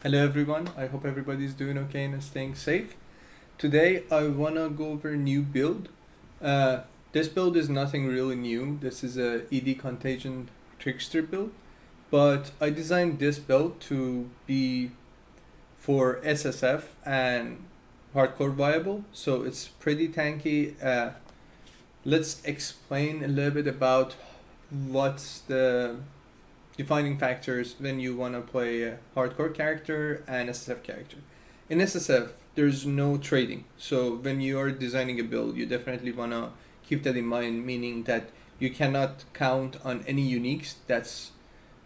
Hello everyone, I hope everybody's doing okay and staying safe. Today I wanna go over a new build. Uh, this build is nothing really new, this is a ED Contagion Trickster build, but I designed this build to be for SSF and hardcore viable, so it's pretty tanky. Let's explain a little bit about what's the defining factors when you want to play a hardcore character and SSF character. In SSF, there's no trading. So when you are designing a build, you definitely want to keep that in mind, meaning that you cannot count on any uniques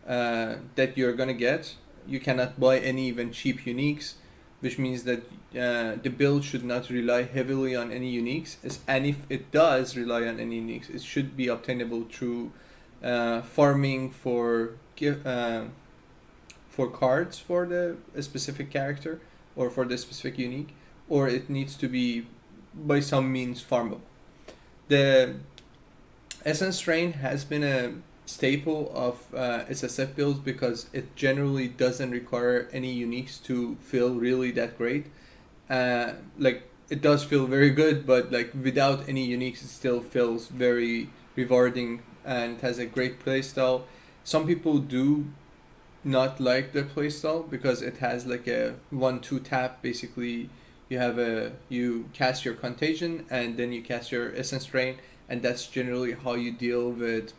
that you're gonna get. You cannot buy any even cheap uniques, which means that the build should not rely heavily on any uniques. And if it does rely on any uniques, it should be obtainable through farming for cards for the a specific character or for the specific unique, or it needs to be by some means farmable. The Essence Strain has been a staple of SSF builds because it generally doesn't require any uniques to feel really that great. Like it does feel very good, but like without any uniques, it still feels very rewarding and has a great playstyle. Some people do not like the playstyle because it has like a 1-2 tap. Basically, you cast your Contagion and then you cast your Essence Drain, and that's generally how you deal with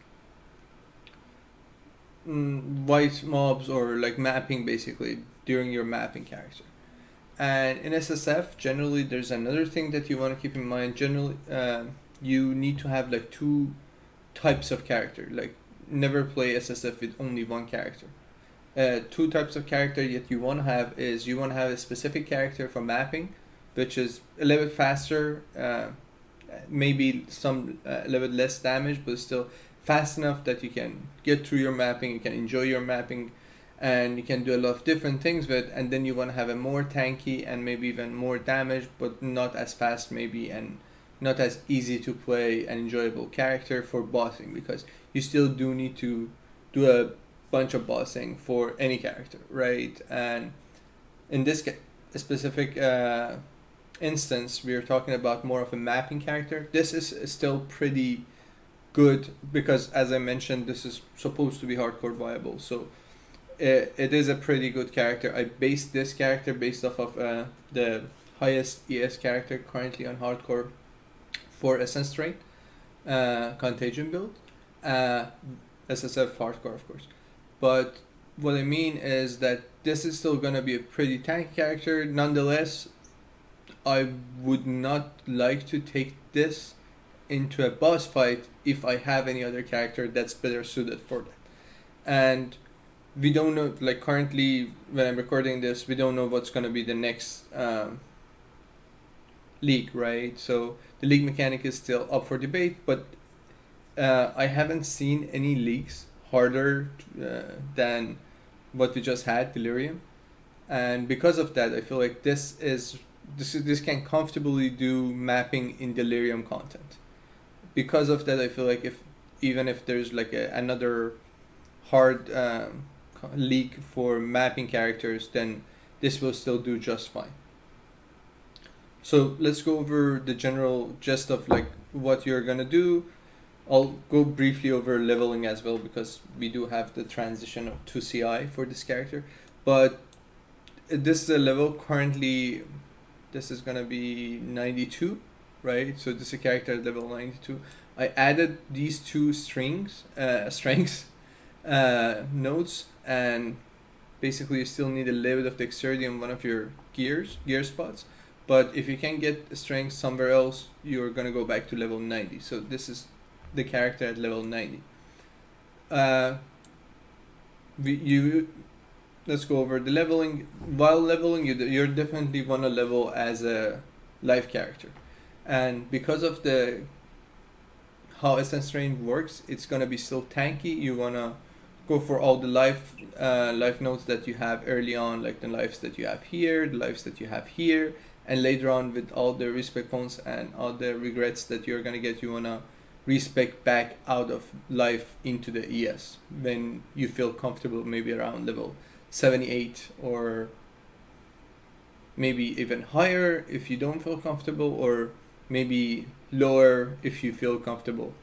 white mobs or like mapping basically during your mapping character. And in SSF, generally, there's another thing that you want to keep in mind. Generally, you need to have like two types of character. Like, never play SSF with only one character. Two types of character that you want to have is you want to have a specific character for mapping, which is a little bit faster, maybe a little bit less damage, but still fast enough that you can get through your mapping, you can enjoy your mapping, and you can do a lot of different things with. And then you want to have a more tanky and maybe even more damage, but not as fast maybe, and not as easy to play and enjoyable character for bossing, because you still do need to do a bunch of bossing for any character, right? And in this specific instance, we are talking about more of a mapping character. This is still pretty good because, as I mentioned, this is supposed to be hardcore viable. So it is a pretty good character. I based this character based off of the highest ES character currently on hardcore for Essence Strain, Contagion build, uh, SSF hardcore, of course. But what I mean is that this is still gonna be a pretty tanky character. Nonetheless, I would not like to take this into a boss fight if I have any other character that's better suited for that. And we don't know, like currently when I'm recording this, we don't know what's gonna be the next league, right? So the league mechanic is still up for debate, but I haven't seen any leagues harder than what we just had, Delirium, and because of that, I feel like this can comfortably do mapping in Delirium content. Because of that, I feel like if even if there's like another hard league for mapping characters, then this will still do just fine. So let's go over the general gist of like what you're gonna do. I'll go briefly over leveling as well because we do have the transition to CI for this character. But this is a level currently, this is gonna be 92, right? So this is a character at level 92. I added these two strengths nodes, and basically you still need a little bit of dexterity on one of your gear spots. But if you can get strength somewhere else, you're gonna go back to level 90. So this is the character at level 90. Uh, you Let's go over the leveling. While leveling, you're definitely wanna level as a life character, and because of the how Essence Strain works, it's gonna be still tanky. You wanna go for all the life nodes that you have early on, like the lives that you have here, the lives that you have here, and later on with all the respec points and all the regrets that you're gonna get, you wanna respec back out of life into the ES when you feel comfortable, maybe around level 78 or maybe even higher if you don't feel comfortable, or maybe lower if you feel comfortable.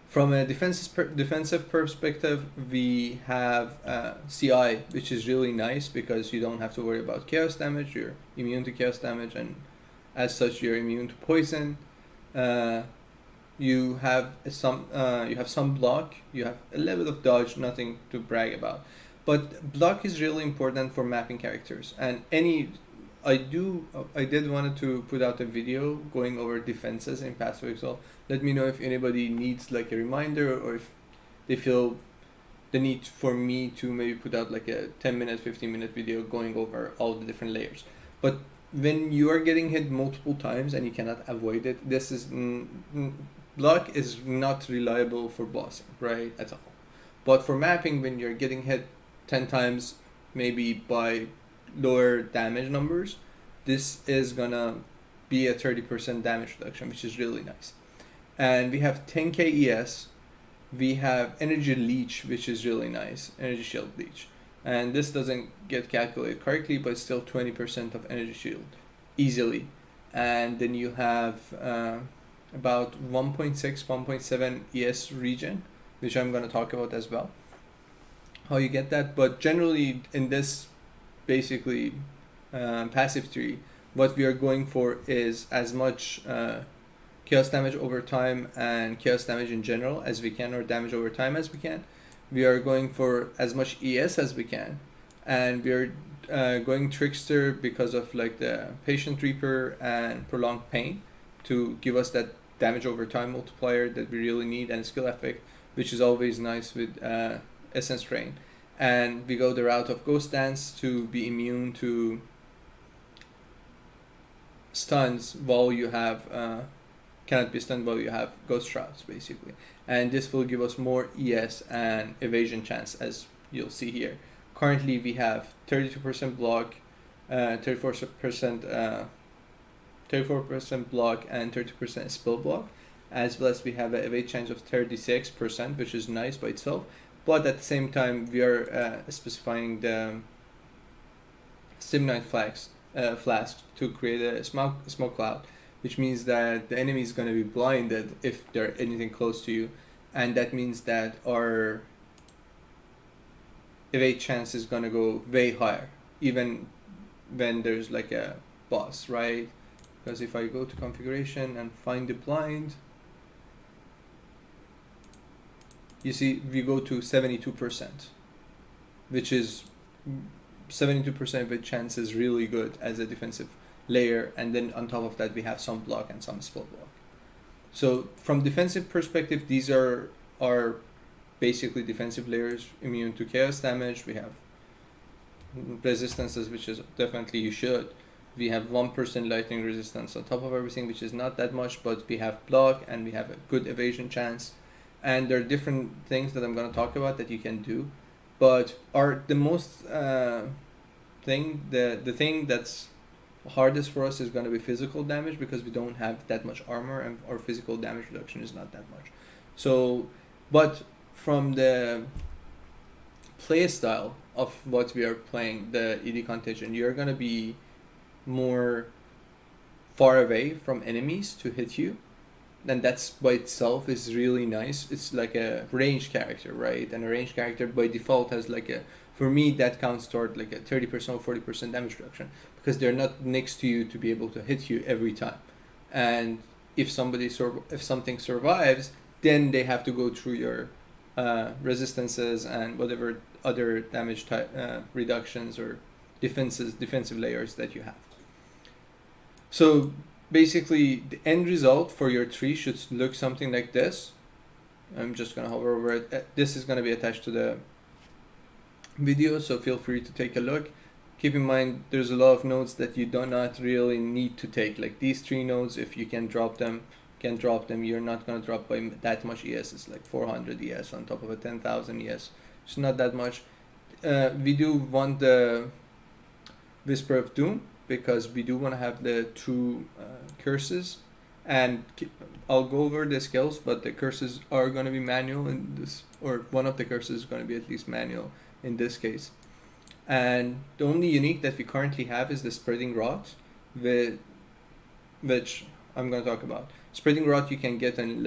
From a defensive perspective, we have CI, which is really nice because you don't have to worry about chaos damage. You're immune to chaos damage, and as such, you're immune to poison. You have some block. You have a little bit of dodge, nothing to brag about. But block is really important for mapping characters, and I did wanted to put out a video going over defenses in Path of Exile. Let me know if anybody needs like a reminder, or if they feel the need for me to maybe put out like a 10-minute, 15-minute video going over all the different layers. But when you are getting hit multiple times and you cannot avoid it, this is block is not reliable for bossing, right, at all. But for mapping, when you're getting hit 10 times, maybe by lower damage numbers, this is gonna be a 30% damage reduction, which is really nice. And we have 10k ES, we have energy leech, which is really nice, energy shield leech, and this doesn't get calculated correctly, but it's still 20% of energy shield easily. And then you have about 1.6 1.7 ES regen, which I'm going to talk about as well, how you get that. But generally in this basically passive tree, what we are going for is as much chaos damage over time and chaos damage in general as we can, or damage over time as we can. We are going for as much ES as we can, and we are going Trickster because of like the Patient Reaper and Prolonged Pain to give us that damage over time multiplier that we really need, and skill effect, which is always nice with Essence Drain. And we go the route of Ghost Dance to be immune to stuns while you have cannot be stunned while you have Ghost Shrouds basically, and this will give us more ES and evasion chance, as you'll see here. Currently we have 32% block, 34% block and 30% spell block, as well as we have an evade chance of 36%, which is nice by itself. But at the same time, we are specifying the Stimulate flask to create a smoke cloud, which means that the enemy is going to be blinded if there's anything close to you, and that means that our evade chance is going to go way higher, even when there's like a boss, right? Because if I go to configuration and find the blind, you see we go to 72%, which is 72% of the chance is really good as a defensive layer, and then on top of that we have some block and some spell block. So from defensive perspective, these are our basically defensive layers. Immune to chaos damage, we have resistances, which is definitely you should. We have 1% lightning resistance on top of everything, which is not that much, but we have block and we have a good evasion chance. And there are different things that I'm going to talk about that you can do, but the most the thing that's hardest for us is going to be physical damage, because we don't have that much armor and our physical damage reduction is not that much. So, but from the play style of what we are playing, the ED Contagion, you're going to be more far away from enemies to hit you, and that's by itself is really nice. It's like a ranged character, right? And a ranged character by default has like a, for me that counts toward like a 30% or 40% damage reduction, because they're not next to you to be able to hit you every time. And if something survives, then they have to go through your resistances and whatever other damage type reductions or defensive layers that you have. So basically the end result for your tree should look something like this. I'm just gonna hover over it. This is gonna be attached to the video, so feel free to take a look. Keep in mind there's a lot of nodes that you do not really need to take, like these 3 nodes. If you can drop them, you're not gonna drop by that much ES. It's like 400 ES on top of a 10,000 ES. It's not that much. We do want the Whisper of Doom, because we do want to have the 2 curses, and I'll go over the skills, but the curses are going to be manual in this, or one of the curses is going to be at least manual in this case. And the only unique that we currently have is the spreading rot, which I'm going to talk about. Spreading rot you can get in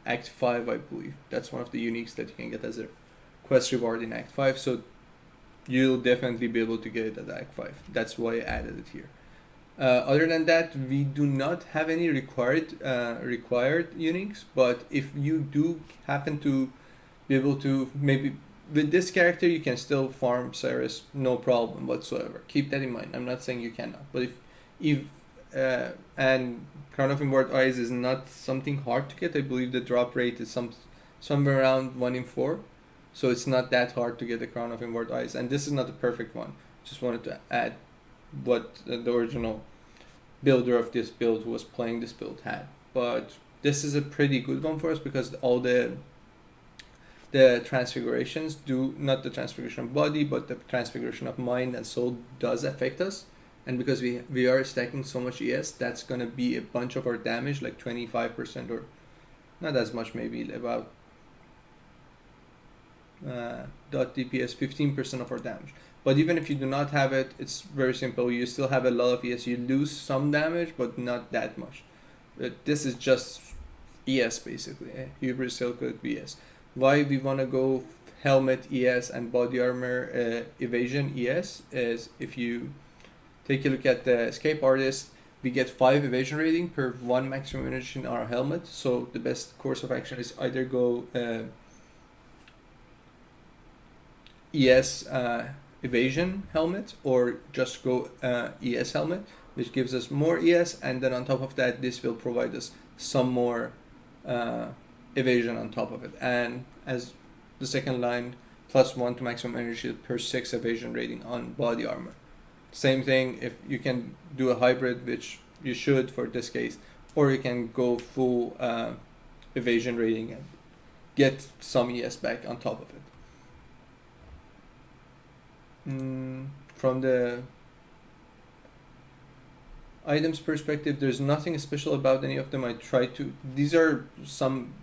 Act 5, I believe. That's one of the uniques that you can get as a quest reward in Act 5. So you'll definitely be able to get it at Act 5. That's why I added it here. Other than that, we do not have any required uniques, but if you do happen to be able to, maybe with this character you can still farm Cyrus, no problem whatsoever. Keep that in mind. I'm not saying you cannot, but if and Crown of Immortal Eyes is not something hard to get. I believe the drop rate is somewhere around 1 in 4, so it's not that hard to get the Crown of Immortal Eyes. And this is not the perfect one. Just wanted to add what the original builder of this build who was playing this build had. But this is a pretty good one for us because all the transfigurations do, not the transfiguration of body, but the transfiguration of mind and soul does affect us. And because we are stacking so much ES, that's gonna be a bunch of our damage, like 25%, or not as much, maybe about dot DPS 15% of our damage. But even if you do not have it, it's very simple. You still have a lot of ES. You lose some damage, but not that much. But this is just ES basically. Hubris Silkwood ES. Why we want to go helmet ES and body armor evasion ES is if you take a look at the escape artist, we get 5 evasion rating per 1 maximum energy in our helmet. So the best course of action is either go ES evasion helmet or just go ES helmet, which gives us more ES, and then on top of that this will provide us some more evasion on top of it. And as the second line, +1 to maximum energy per 6 evasion rating on body armor. Same thing if you can do a hybrid, which you should for this case, or you can go full evasion rating and get some ES back on top of it. From the items perspective, there's nothing special about any of them. I try to, these are some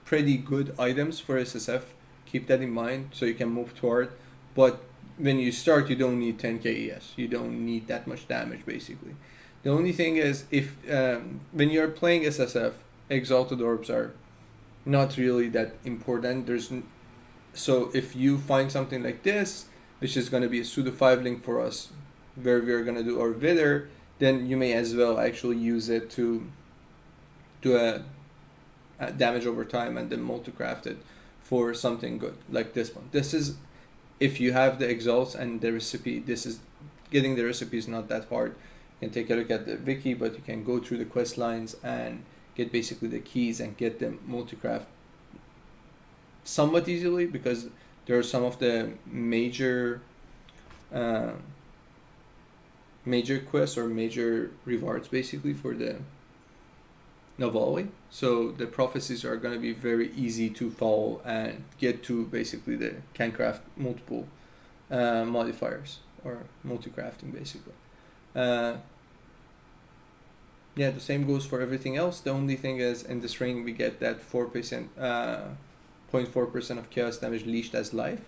pretty good items for SSF, keep that in mind so you can move toward. But when you start, you don't need 10k ES, you don't need that much damage basically. The only thing is if when you're playing SSF, exalted orbs are not really that important. So if you find something like this, which is going to be a pseudo 5 link for us, where we're going to do our Wither, then you may as well actually use it to do a damage over time and then multi-craft it for something good, like this one. This is, if you have the exalts and the recipe, this is, getting the recipe is not that hard. You can take a look at the wiki, but you can go through the quest lines and get basically the keys and get them multi-craft somewhat easily, because there are some of the major quests or major rewards basically for the Navali. So the prophecies are going to be very easy to follow and get to. Basically the can craft multiple modifiers or multi-crafting basically. Yeah, the same goes for everything else. The only thing is in this ring we get that 4%, 0.4% of chaos damage leashed as life,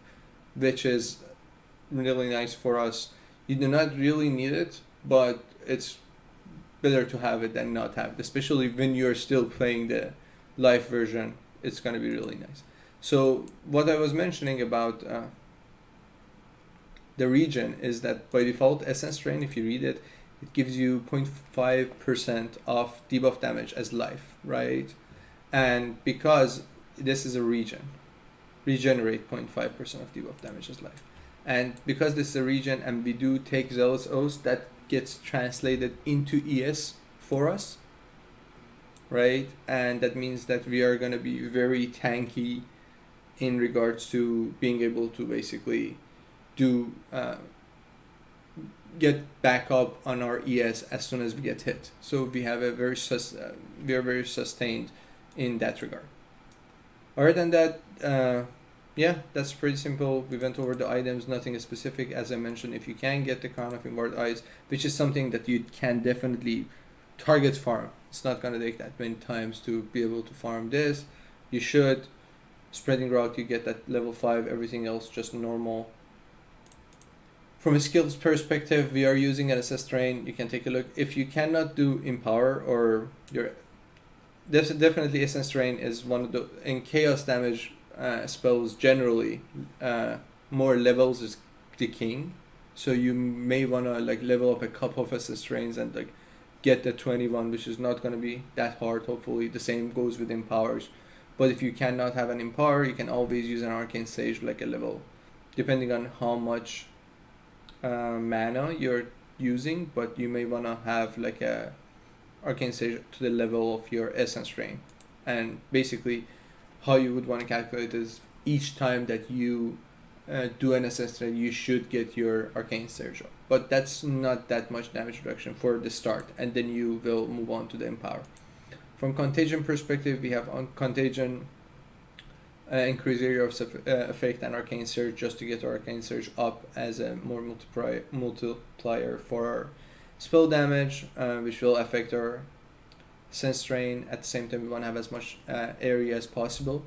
which is really nice for us. You do not really need it, but it's better to have it than not have it, especially when you're still playing the life version. It's going to be really nice. So what I was mentioning about the region is that by default Essence Drain, if you read it, it gives you 0.5% of debuff damage as life, right? And because this is a region, regenerate 0.5% of debuff damage as life. And because this is a region and we do take Zealous Oath, that gets translated into ES for us, right? And that means that we are going to be very tanky in regards to being able to basically do get back up on our ES as soon as we get hit. So we have a we are very sustained in that regard. Other than that, yeah, that's pretty simple. We went over the items, nothing specific. As I mentioned, if you can get the Crown of Immortal Eyes, which is something that you can definitely target farm. It's not going to take that many times to be able to farm this. You should. Spreading Rot, you get that level 5, everything else just normal. From a skills perspective, we are using an SS Train. You can take a look. If you cannot do Empower or your definitely SS Train is one of the in chaos damage spells generally more levels is the king. So you may wanna like level up a couple of SS Trains and like get the 21, which is not gonna be that hard. Hopefully, the same goes with Empowers. But if you cannot have an Empower, you can always use an Arcane Sage like a level, depending on how much mana you're using. But you may wanna have like a Arcane Sage to the level of your Essence Train. And basically, how you would want to calculate is each time that you do an Essence Train, you should get your Arcane Sage up. But that's not that much damage reduction for the start, and then you will move on to the Empower. From Contagion perspective, we have on Contagion increase area of effect and Arcane Surge just to get our Arcane Surge up as a more multiplier for our spell damage, which will affect our Sense Strain. At the same time, we want to have as much area as possible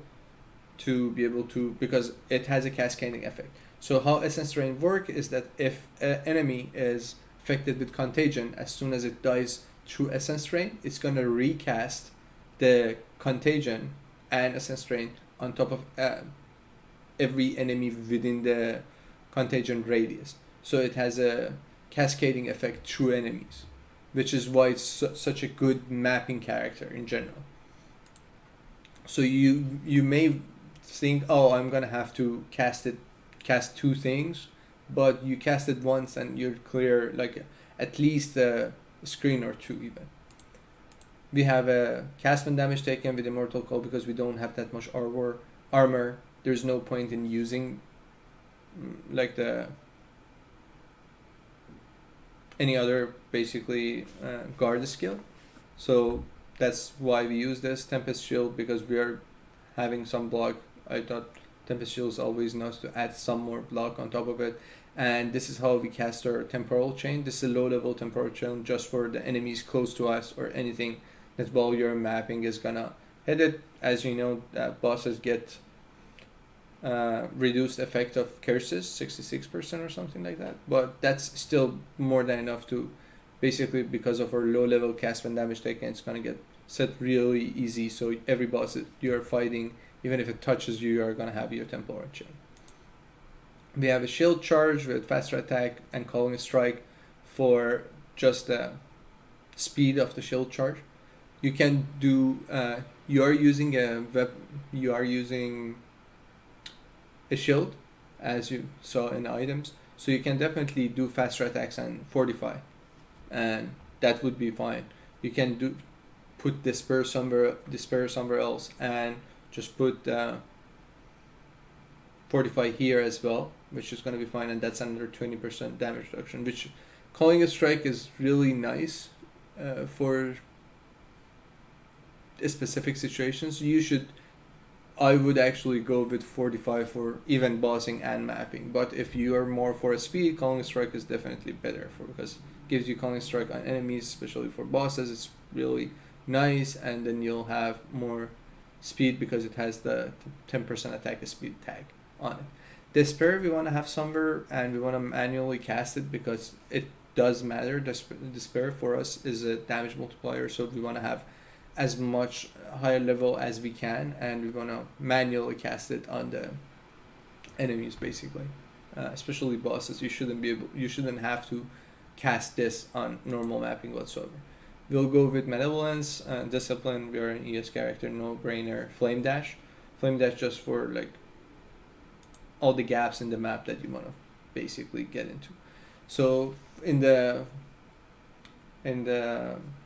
to be able to, because it has a cascading effect. So how Essence Strain work is that if an enemy is affected with Contagion, as soon as it dies through Essence Strain, it's going to recast the Contagion and Essence Strain on top of every enemy within the Contagion radius. So it has a cascading effect through enemies, which is why it's such a good mapping character in general. So you may think, oh, I'm gonna have to cast two things, but you cast it once and you're clear like at least a screen or two even. We have a cast when damage taken with Immortal Call because we don't have that much armor. There's no point in using like any other basically guard skill. So that's why we use this Tempest Shield, because we are having some block. I thought Tempest Shield is always nice to add some more block on top of it. And this is how we cast our Temporal Chain. This is a low level Temporal Chain just for the enemies close to us or anything that while you're mapping is gonna hit it. As you know, bosses get reduced effect of curses, 66% or something like that. But that's still more than enough to basically, because of our low level cast when damage taken, it's gonna get set really easy. So every boss that you're fighting, even if it touches you, you're gonna have your Temporal Chain. We have a shield charge with faster attack and calling a strike for just the speed of the shield charge. You can do you are using a shield, as you saw in else, so you can definitely do faster attacks and fortify, and that would be fine. You can put despair somewhere else and just put fortify here as well, which is going to be fine, and that's another 20% damage reduction, which calling a strike is really nice for specific situations. I would actually go with 45 for even bossing and mapping, but if you are more for a speed, calling a strike is definitely better because it gives you calling strike on enemies, especially for bosses. It's really nice, and then you'll have more speed because it has the 10% attack speed tag on it. Despair we want to have somewhere, and we want to manually cast it because it does matter. Despair for us is a damage multiplier, so we want to have as much higher level as we can, and we want to manually cast it on the enemies basically, especially bosses. You shouldn't have to cast this on normal mapping whatsoever. We'll go with Malevolence, Discipline. We are an ES character, no brainer. Flame Dash just for like all the gaps in the map that you want to basically get into. So in the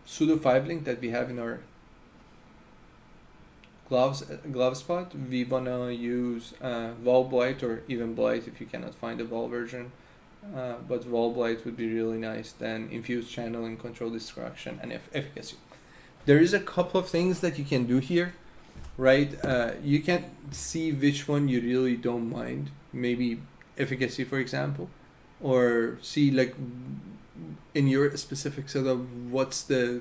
pseudo 5 link that we have in our glove spot, we wanna use Wall Blight or even Blight if you cannot find a Wall version, but Wall Blight would be really nice. Then Infused Channeling, Control Destruction, and Efficacy. There is a couple of things that you can do here, right? You can see which one you really don't mind, maybe Efficacy for example, or see like in your specific setup what's the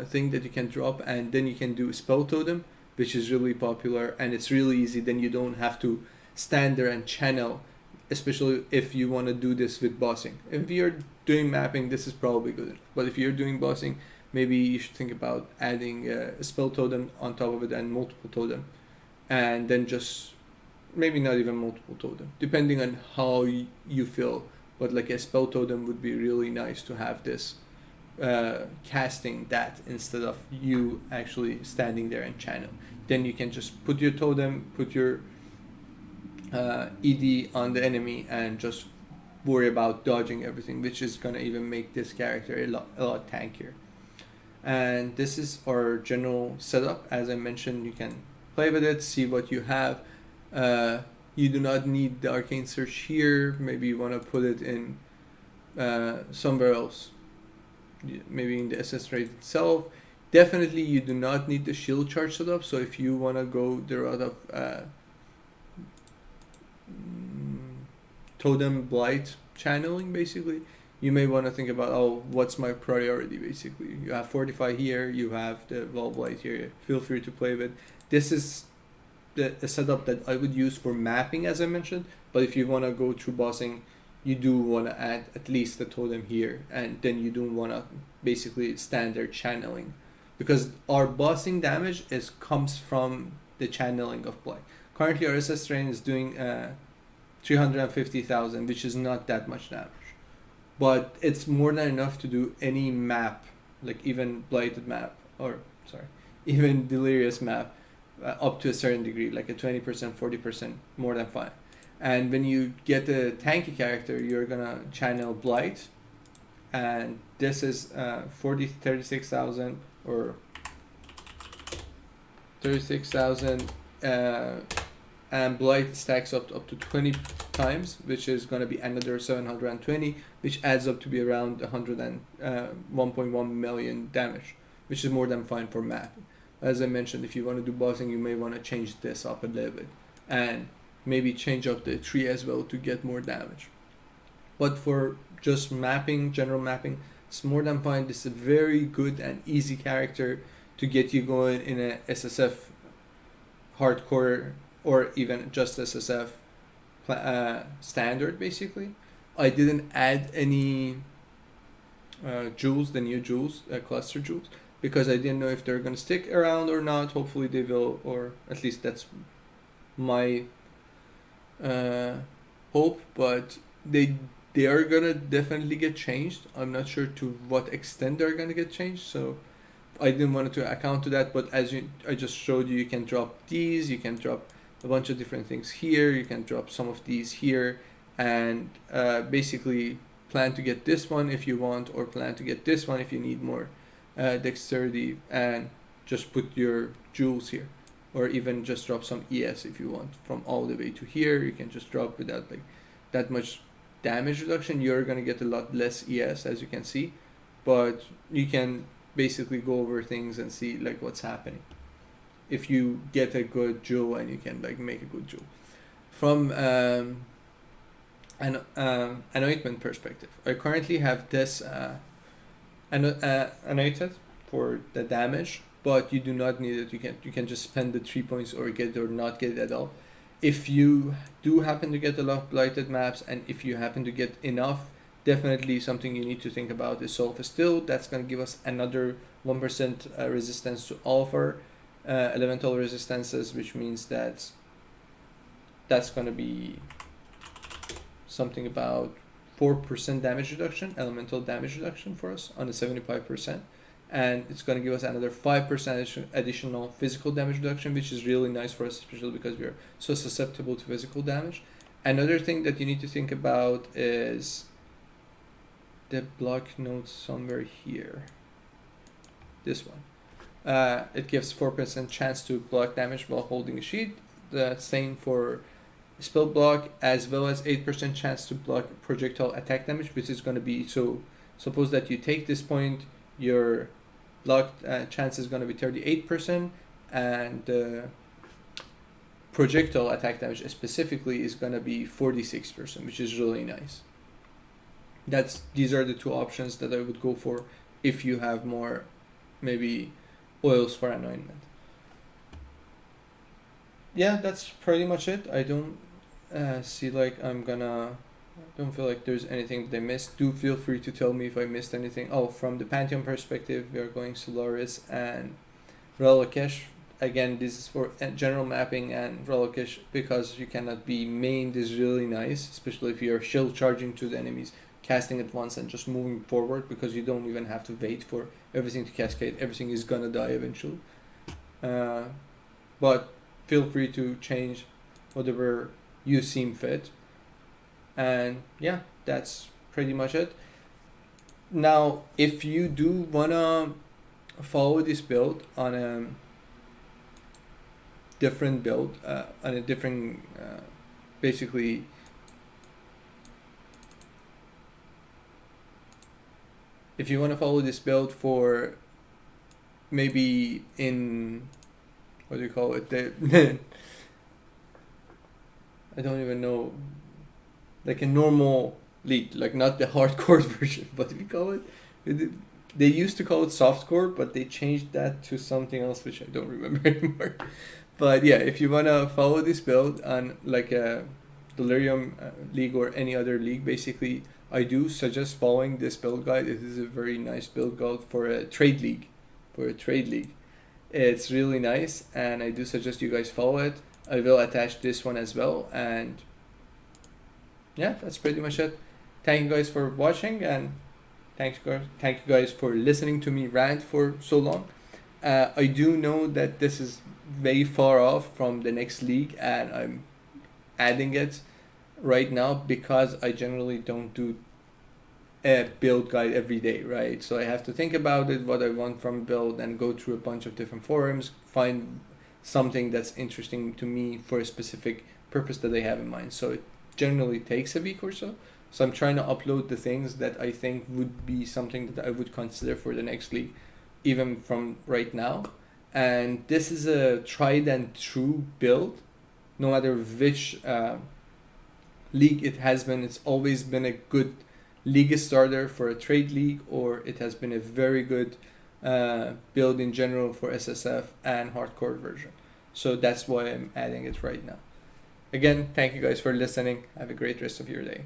thing that you can drop, and then you can do Spell Totem, which is really popular and it's really easy. Then you don't have to stand there and channel especially if you want to do this with bossing. If you're doing mapping, this is probably good enough. But if you're doing bossing, maybe you should think about adding a spell totem on top of it and multiple totem, and then just maybe not even multiple totem, depending on how you feel. But like a spell totem would be really nice to have this casting that instead of you actually standing there and channel. Then you can just put your totem, put your ED on the enemy, and just worry about dodging everything, which is gonna even make this character a lot tankier. And this is our general setup. As I mentioned, you can play with it, see what you have. You do not need the arcane search here. Maybe you want to put it in somewhere else, maybe in the SS raid itself. Definitely you do not need the shield charge setup, so if you want to go the route of totem blight channeling, basically, you may want to think about, oh, what's my priority, basically. You have Fortify here, you have the Wall Blight here, feel free to play with. This is the setup that I would use for mapping, as I mentioned, but if you want to go through bossing, you do want to add at least the totem here, and then you do want to basically stand there channeling, because our bossing damage comes from the channeling of Blight. Currently our SS Train is doing 350,000, which is not that much damage, but it's more than enough to do any map, like even Blighted map, or sorry, even Delirious map, up to a certain degree, like a 20%, 40%, more than fine. And when you get a tanky character, you're gonna channel Blight, and this is 36,000 or 36,000, and Blight stacks up to 20 times, which is gonna be another 720, which adds up to be around 1.1 million damage, which is more than fine for mapping. As I mentioned, if you want to do bossing, you may want to change this up a little bit, and maybe change up the tree as well to get more damage. But for just mapping, general mapping, it's more than fine. This is a very good and easy character to get you going in a SSF hardcore, or even just SSF standard, basically. I didn't add any jewels, the new jewels, cluster jewels, because I didn't know if they're going to stick around or not. Hopefully they will, or at least that's my hope, but they are gonna definitely get changed. I'm not sure to what extent they're gonna get changed, so I didn't want to account to that. But as I just showed you, you can drop these, you can drop a bunch of different things here, you can drop some of these here, and basically plan to get this one if you want, or plan to get this one if you need more dexterity, and just put your jewels here, or even just drop some ES if you want from all the way to here. You can just drop without like that much damage reduction. You're gonna get a lot less ES, as you can see, but you can basically go over things and see like what's happening if you get a good jewel, and you can like make a good jewel. From an anointment perspective, I currently have this anointed for the damage, but you do not need it. You can just spend the 3 points, or get it or not get it at all. If you do happen to get a lot of blighted maps, and if you happen to get enough, definitely something you need to think about is Soul of Still. That's going to give us another 1% resistance to all of our elemental resistances, which means that that's going to be something about 4% damage reduction, elemental damage reduction for us on the 75%. And it's going to give us another 5% additional physical damage reduction, which is really nice for us, especially because we are so susceptible to physical damage. Another thing that you need to think about is the block node somewhere here. This one. It gives 4% chance to block damage while holding a shield. The same for spell block, as well as 8% chance to block projectile attack damage, which is going to be, so suppose that you take this point, your block chance is going to be 38%, and projectile attack damage specifically is going to be 46%, which is really nice. These are the two options that I would go for if you have more maybe oils for anointment. Yeah, that's pretty much it. I don't see like don't feel like there's anything that I missed. Do feel free to tell me if I missed anything. Oh, from the Pantheon perspective, we are going Solaris and Relokesh. Again, this is for general mapping, and Relokesh, because you cannot be mained, is really nice, especially if you're shield charging to the enemies, casting at once and just moving forward, because you don't even have to wait for everything to cascade. Everything is gonna die eventually. But feel free to change whatever you seem fit. And yeah, that's pretty much it. Now, if you do wanna follow this build on a different build, on a different, basically, if you want to follow this build for maybe in, what do you call it? I don't even know, like a normal league, like not the hardcore version, what do we call it? They used to call it softcore, but they changed that to something else, which I don't remember anymore. But yeah, if you wanna follow this build on like a Delirium league or any other league, basically, I do suggest following this build guide. It is a very nice build guide for a trade league. It's really nice, and I do suggest you guys follow it. I will attach this one as well, and yeah, that's pretty much it. Thank you guys for watching, and thank you guys for listening to me rant for so long. I do know that this is very far off from the next league, and I'm adding it right now because I generally don't do a build guide every day, right? So I have to think about it, what I want from build, and go through a bunch of different forums, find something that's interesting to me for a specific purpose that I have in mind. So it generally takes a week or so. So I'm trying to upload the things that I think would be something that I would consider for the next league, even from right now. And this is a tried and true build, no matter which league it has been. It's always been a good league starter for a trade league, or it has been a very good build in general for SSF and hardcore version. So that's why I'm adding it right now. Again, thank you guys for listening. Have a great rest of your day.